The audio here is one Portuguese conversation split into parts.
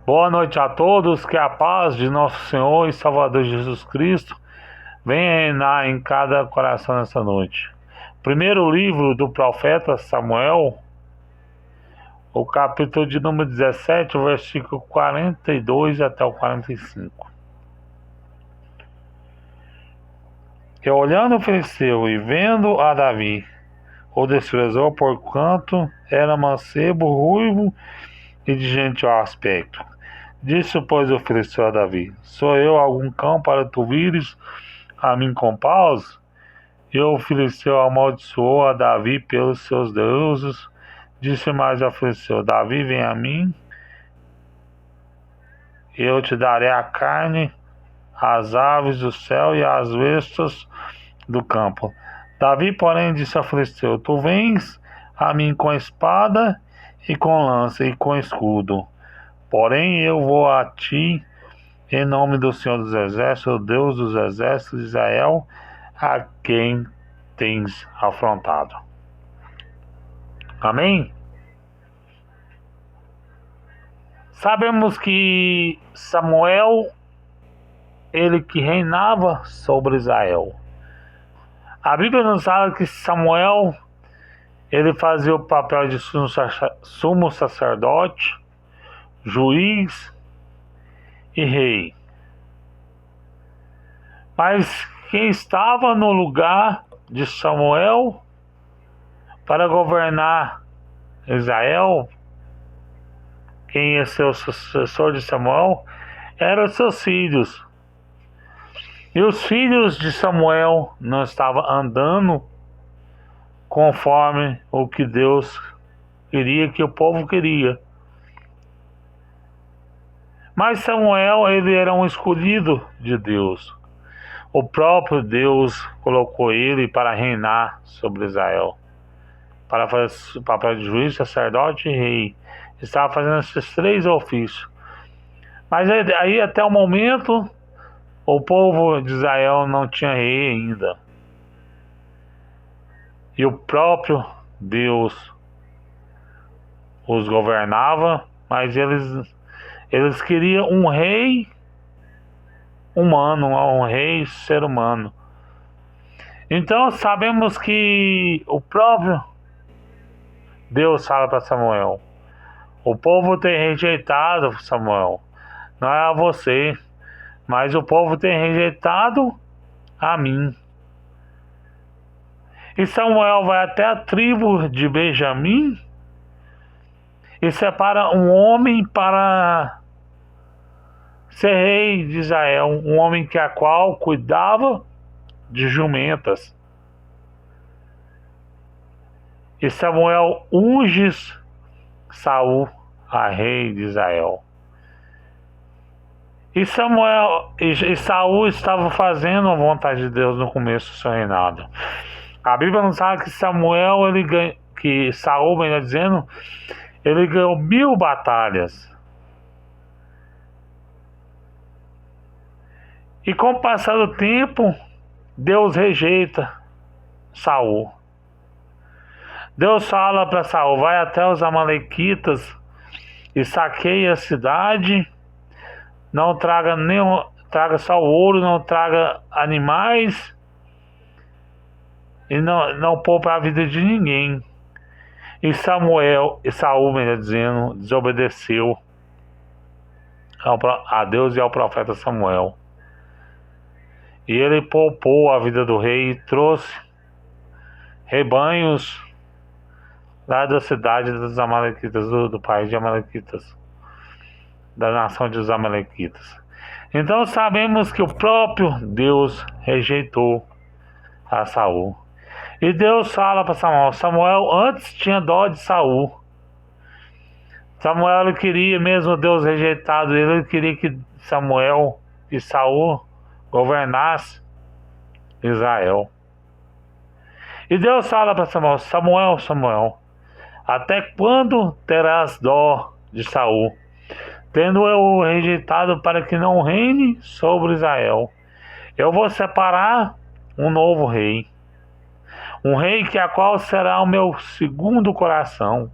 Boa noite a todos, que a paz de nosso Senhor e Salvador Jesus Cristo venha reinar em cada coração nessa noite. Primeiro livro do profeta Samuel, o capítulo de número 17, o versículo 42 até o 45. E olhando o filisteu e vendo a Davi, o desprezou, porquanto era mancebo, ruivo e de gentil aspecto. Disse, pois, o filisteu a Davi: Sou eu algum cão para tu vires a mim com paus? E o filisteu amaldiçoou a Davi pelos seus deuses. Disse mais ao filisteu: Davi, vem a mim, e eu te darei a carne, as aves do céu e as bestas do campo. Davi, porém, disse ao filisteu: Tu vens a mim com espada e com lança e com escudo, porém eu vou a ti em nome do Senhor dos Exércitos, o Deus dos Exércitos de Israel, a quem tens afrontado. Amém? Sabemos que Samuel, ele que reinava sobre Israel. A Bíblia nos fala que Samuel, ele fazia o papel de sumo sacerdote, juiz e rei. Mas quem estava no lugar de Samuel para governar Israel, quem ia ser o sucessor de Samuel, eram seus filhos. E os filhos de Samuel não estavam andando conforme o que Deus queria, que o povo queria. Mas Samuel, ele era um escolhido de Deus. O próprio Deus colocou ele para reinar sobre Israel, para fazer o papel de juiz, sacerdote e rei. Estava fazendo esses três ofícios. Mas aí até o momento o povo de Israel não tinha rei ainda. E o próprio Deus os governava, mas eles queriam um rei humano, um rei ser humano. Então sabemos que o próprio Deus fala para Samuel: o povo tem rejeitado Samuel, não é a você, mas o povo tem rejeitado a mim. E Samuel vai até a tribo de Benjamim e separa um homem para ser rei de Israel, um homem que a qual cuidava de jumentas. E Samuel unge Saul a rei de Israel. E Saul estava fazendo a vontade de Deus no começo do seu reinado. A Bíblia nos fala que Saul, melhor dizendo, ele ganhou 1000 batalhas. E com o passar do tempo, Deus rejeita Saul. Deus fala para Saul: vai até os amalequitas e saqueia a cidade. Não traga traga só ouro, não traga animais e não poupa a vida de ninguém. E Saul, melhor dizendo, desobedeceu a Deus e ao profeta Samuel. E ele poupou a vida do rei e trouxe rebanhos lá da cidade dos amalequitas, do país de Amalequitas, da nação dos amalequitas. Então sabemos que o próprio Deus rejeitou a Saul. E Deus fala para Samuel: Samuel antes tinha dó de Saul. Samuel, ele queria, mesmo Deus rejeitado ele queria que Samuel e Saul governasse Israel. E Deus fala para Samuel: Samuel, Samuel, até quando terás dó de Saul, tendo eu rejeitado para que não reine sobre Israel? Eu vou separar um novo rei, um rei que a qual será o meu segundo coração.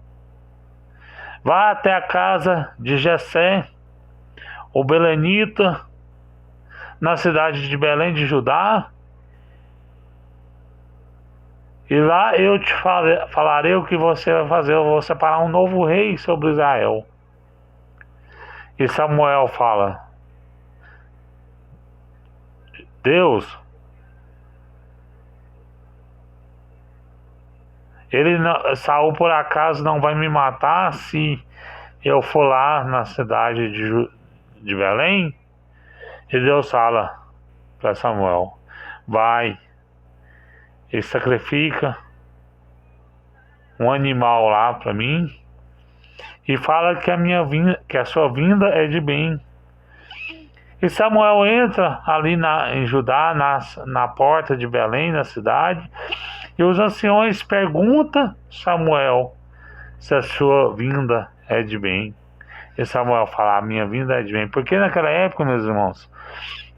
Vá até a casa de Jessé o belenita, na cidade de Belém de Judá, e lá eu te falarei o que você vai fazer. Eu vou separar um novo rei sobre Israel. E Samuel fala: Deus, Saul por acaso não vai me matar se eu for lá na cidade de Belém? E Deus fala para Samuel: vai e sacrifica um animal lá para mim e fala que que a sua vinda é de bem. E Samuel entra ali em Judá, na porta de Belém, na cidade, e os anciões perguntam a Samuel se a sua vinda é de bem. E Samuel fala: a minha vinda é de bem. Porque naquela época, meus irmãos,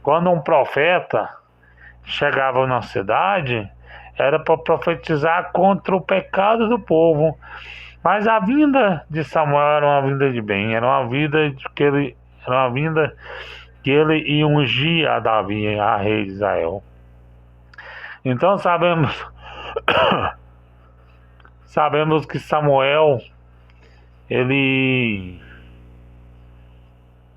quando um profeta chegava na cidade, era para profetizar contra o pecado do povo. Mas a vinda de Samuel era uma vinda de bem, era uma vinda que ele ia ungir a Davi, a rei de Israel. Então sabemos que Samuel, ele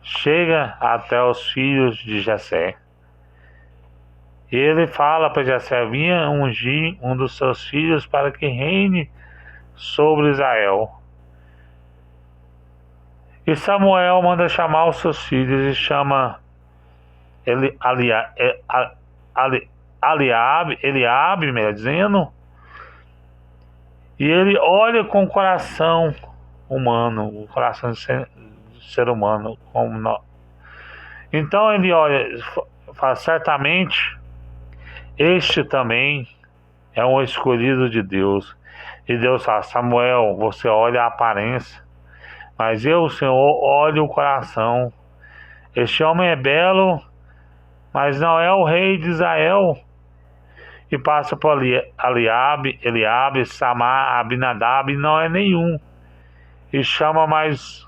chega até os filhos de Jessé. E ele fala para Jessé: vinha ungir um dos seus filhos para que reine sobre Israel. E Samuel manda chamar os seus filhos e chama Eliabe, melhor dizendo, e ele olha com o coração humano, o coração de ser humano. Então ele olha, fala: certamente este também é um escolhido de Deus. E Deus fala: Samuel, você olha a aparência, mas eu, o Senhor, olho o coração. Este homem é belo, mas não é o rei de Israel. E passa por Eliabe, Samar, Abinadab, não é nenhum. E chama mais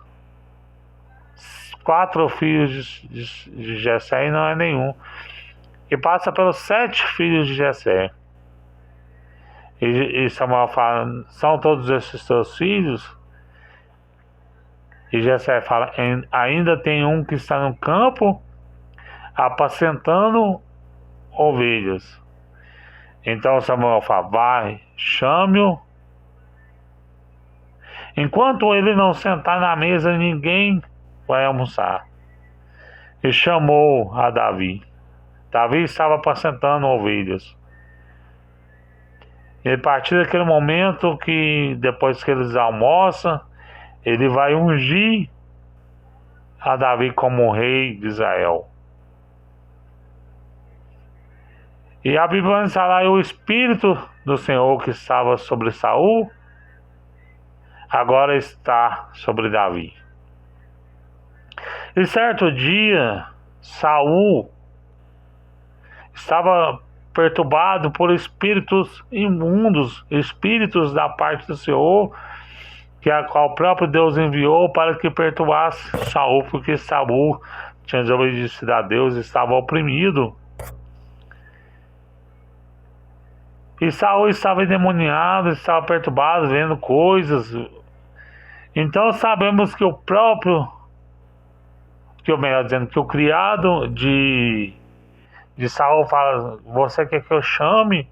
4 filhos de Jessé, e não é nenhum. E passa pelos 7 filhos de Jessé. E Samuel fala: são todos esses teus filhos? E Jessé fala: ainda tem um que está no campo apacentando ovelhas. Então Samuel fala: vai, chame-o. Enquanto ele não sentar na mesa, ninguém vai almoçar. E chamou a Davi. Davi estava apacentando ovelhas. E a partir daquele momento, que depois que eles almoçam, ele vai ungir a Davi como rei de Israel. E a Bíblia vai falar: o Espírito do Senhor que estava sobre Saul, agora está sobre Davi. E certo dia, Saul estava perturbado por espíritos imundos, espíritos da parte do Senhor, que a qual o próprio Deus enviou para que perturbasse Saul, porque Saul tinha desobedecido a Deus e estava oprimido. E Saul estava endemoniado, estava perturbado, vendo coisas. Então sabemos que o criado de Saul fala: você quer que eu chame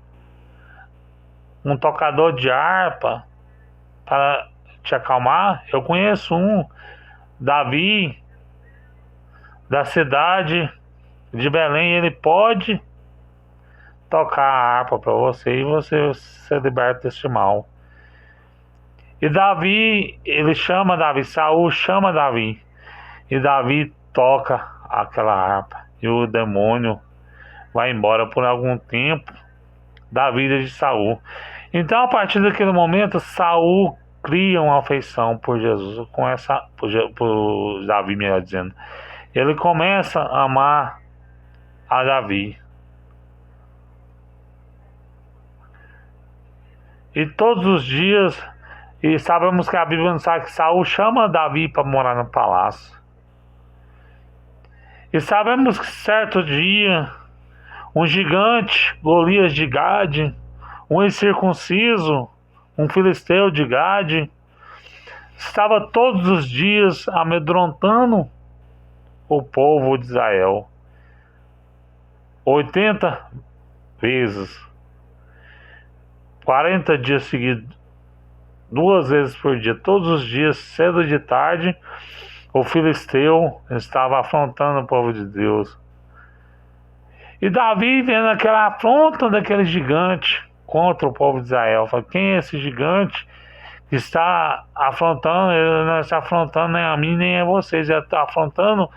um tocador de harpa para te acalmar? Eu conheço um, Davi, da cidade de Belém, ele pode tocar a harpa para você e você ser liberto deste mal. E Saul chama Davi, e Davi toca aquela harpa, e o demônio vai embora por algum tempo da vida de Saul. Então, a partir daquele momento, Saul cria uma afeição por Jesus, por Davi, melhor dizendo. Ele começa a amar a Davi. E todos os dias, e sabemos que a Bíblia nos fala que Saul chama Davi para morar no palácio. E sabemos que certo dia, um gigante, Golias de Gade, um incircunciso, um filisteu de Gade, estava todos os dias amedrontando o povo de Israel. 80 vezes, 40 dias seguidos, 2 vezes por dia, todos os dias, cedo e de tarde, o filisteu estava afrontando o povo de Deus. E Davi, vendo aquela afronta daquele gigante contra o povo de Israel, fala: quem é esse gigante que está afrontando? Ele não está afrontando nem a mim nem a vocês, ele está afrontando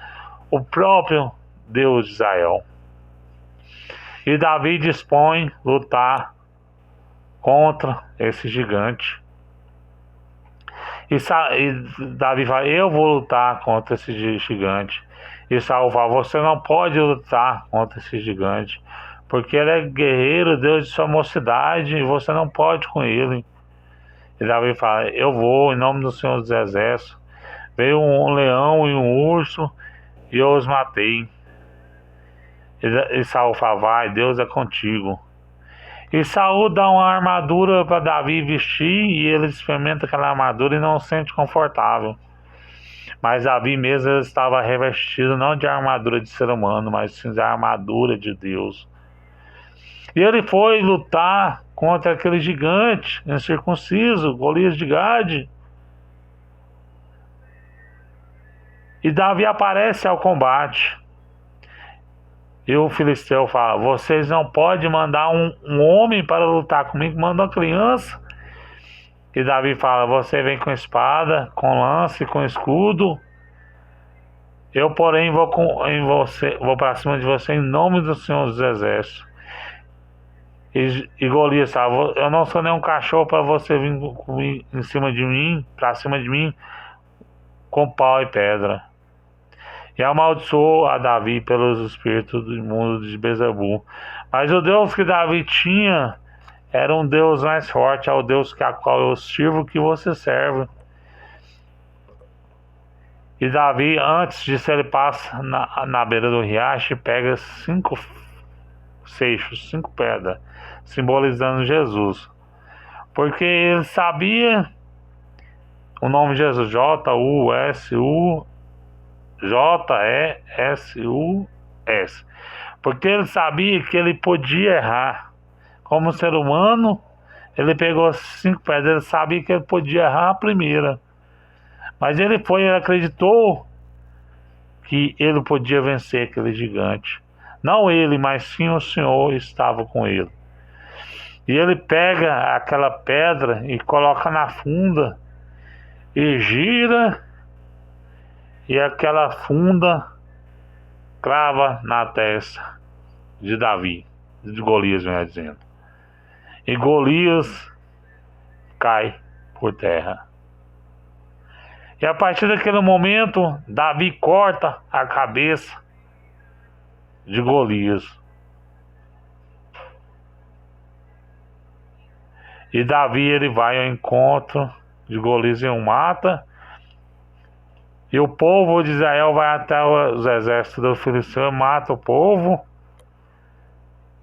o próprio Deus de Israel. E Davi dispõe lutar contra esse gigante. E Davi fala: eu vou lutar contra esse gigante. E Saul fala: você não pode lutar contra esse gigante, porque ele é guerreiro, Deus de sua mocidade, e você não pode com ele. E Davi fala: eu vou, em nome do Senhor dos Exércitos. Veio um leão e um urso, e eu os matei. E Saul fala: vai, Deus é contigo. E Saul dá uma armadura para Davi vestir, e ele experimenta aquela armadura e não se sente confortável. Mas Davi mesmo estava revestido não de armadura de ser humano, mas sim de armadura de Deus. E ele foi lutar contra aquele gigante incircunciso, Golias de Gade. E Davi aparece ao combate. E o filisteu fala: vocês não podem mandar um homem para lutar comigo, manda uma criança. E Davi fala: você vem com espada, com lance, com escudo. Eu, porém, vou para cima de você em nome do Senhor dos Exércitos. E Golias fala: eu não sou nem um cachorro para você vir em cima de mim, para cima de mim, com pau e pedra. E amaldiçoou a Davi pelos espíritos do imundo de Bezebu. Mas o Deus que Davi tinha era um Deus mais forte, é o Deus a qual eu sirvo, que você serve. E Davi, antes disso, ele passa na beira do riacho e pega 5 seixos, 5 pedras, simbolizando Jesus. Porque ele sabia o nome de Jesus, J-E-S-U-S. Porque ele sabia que ele podia errar. Como ser humano, ele pegou 5 pedras, ele sabia que ele podia errar a primeira. Mas ele acreditou que ele podia vencer aquele gigante. Não ele, mas sim o Senhor estava com ele. E ele pega aquela pedra e coloca na funda e gira, e aquela funda crava na testa de Davi, de Golias, melhor dizendo. E Golias cai por terra. E a partir daquele momento, Davi corta a cabeça de Golias. E Davi, ele vai ao encontro de Golias e o mata. E o povo de Israel vai até os exércitos do filisteu, mata o povo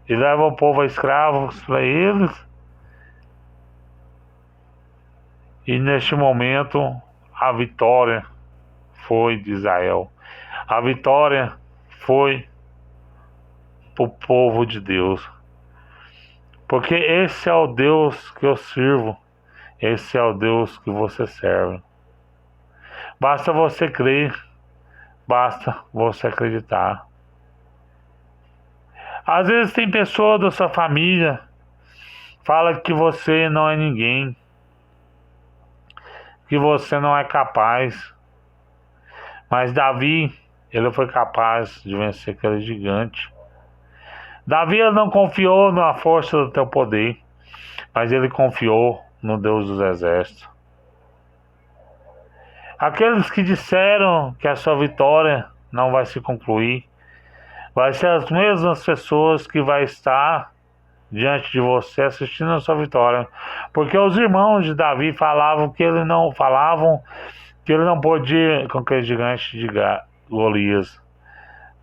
e leva o povo a escravos para eles. E neste momento a vitória foi de Israel. A vitória foi para o povo de Deus. Porque esse é o Deus que eu sirvo. Esse é o Deus que você serve. Basta você crer. Basta você acreditar. Às vezes tem pessoa da sua família fala que você não é ninguém, que você não é capaz. Mas Davi, ele foi capaz de vencer aquele gigante. Davi, ele não confiou na força do teu poder, mas ele confiou no Deus dos Exércitos. Aqueles que disseram que a sua vitória não vai se concluir, vai ser as mesmas pessoas que vai estar diante de você assistindo a sua vitória. Porque os irmãos de Davi falavam que ele não podia com aquele gigante de Golias.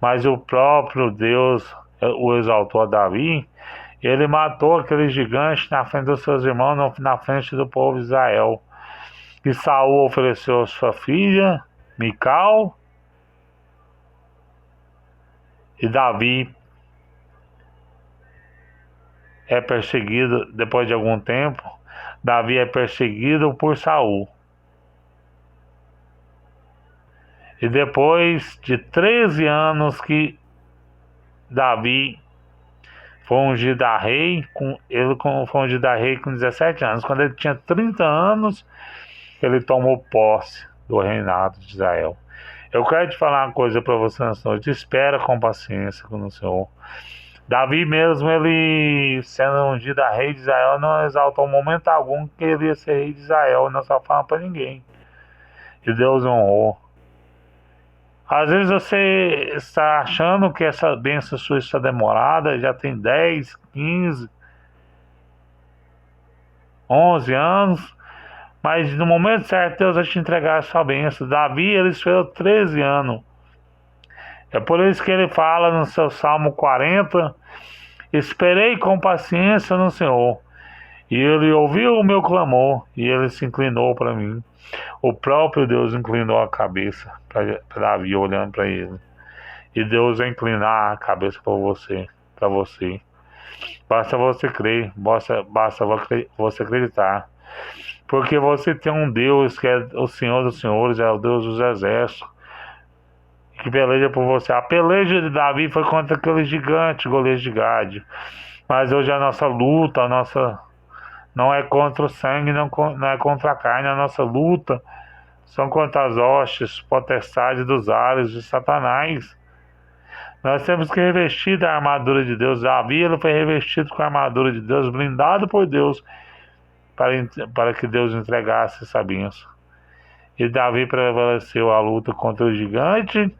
mas o próprio Deus o exaltou a Davi. Ele matou aquele gigante na frente dos seus irmãos, na frente do povo de Israel. E Saul ofereceu sua filha, Mical, e Davi é perseguido depois de algum tempo. Davi é perseguido por Saul. E depois de 13 anos que Davi foi ungido a rei, foi ungido a rei com 17 anos. Quando ele tinha 30 anos, ele tomou posse do reinado de Israel. Eu quero te falar uma coisa para você nessa noite. Espera com paciência com o Senhor. Davi mesmo, ele sendo ungido a rei de Israel, não exaltou em momento algum que ele ia ser rei de Israel, não só fala para ninguém. E Deus honrou. Às vezes você está achando que essa bênção sua está demorada, já tem 10, 15, 11 anos, mas no momento certo Deus vai te entregar a sua bênção. Davi, ele esperou 13 anos. É por isso que ele fala no seu Salmo 40, esperei com paciência no Senhor, e ele ouviu o meu clamor, e ele se inclinou para mim. O próprio Deus inclinou a cabeça para Davi, olhando para ele. E Deus vai inclinar a cabeça para você. Basta você crer, basta você acreditar. Porque você tem um Deus que é o Senhor dos Senhores, é o Deus dos Exércitos, que peleja por você. A peleja de Davi foi contra aquele gigante, Golias de Gade. Mas hoje a nossa luta, não é contra o sangue, não é contra a carne. A nossa luta são contra as hostes, potestades dos ares de Satanás. Nós temos que revestir da armadura de Deus. Davi, ele foi revestido com a armadura de Deus, blindado por Deus, para que Deus entregasse essa bênção. E Davi prevaleceu a luta contra o gigante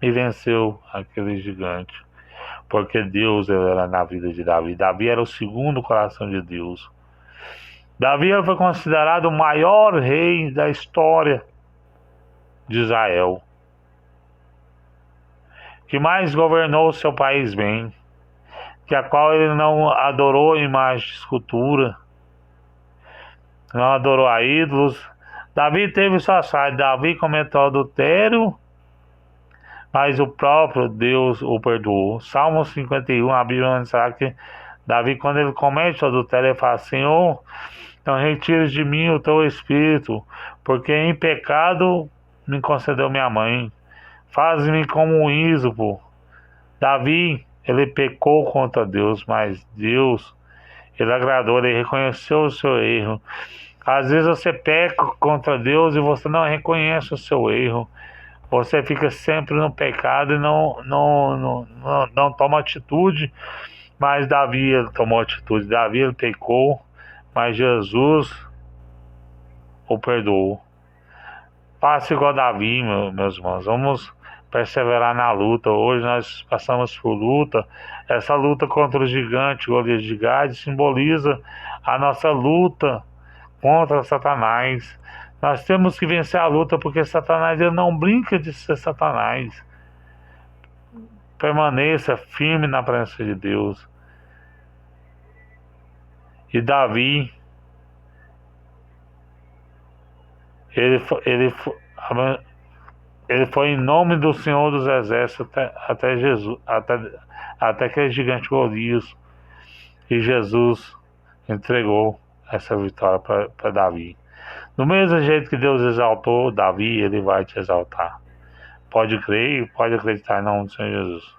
e venceu aquele gigante, porque Deus era na vida de Davi. Davi era o segundo coração de Deus. Davi foi considerado o maior rei da história de Israel, que mais governou o seu país bem, que a qual ele não adorou imagem de escultura, não adorou a ídolos. Davi teve suas falhas. Davi cometeu adultério, mas o próprio Deus o perdoou. Salmo 51, a Bíblia nos fala que Davi, quando ele comete o adultério, ele fala: Senhor, não retires de mim o teu espírito, porque em pecado me concedeu minha mãe. Faz-me como um ísopo. Davi, ele pecou contra Deus, mas Deus, ele agradou, ele reconheceu o seu erro. Às vezes você peca contra Deus e você não reconhece o seu erro. Você fica sempre no pecado e não toma atitude. Mas Davi, ele tomou atitude. Davi, ele pecou, mas Jesus o perdoou. Faça igual Davi, meus irmãos. Vamos perseverar na luta. Hoje nós passamos por luta. Essa luta contra o gigante, Golias de Gade, simboliza a nossa luta contra Satanás. Nós temos que vencer a luta, porque Satanás, ele não brinca de ser Satanás. Permaneça firme na presença de Deus. E Davi, ele foi em nome do Senhor dos Exércitos até Jesus, até aquele gigante Golias. E Jesus entregou essa vitória para Davi. Do mesmo jeito que Deus exaltou Davi, ele vai te exaltar. Pode crer e pode acreditar em nome do Senhor Jesus.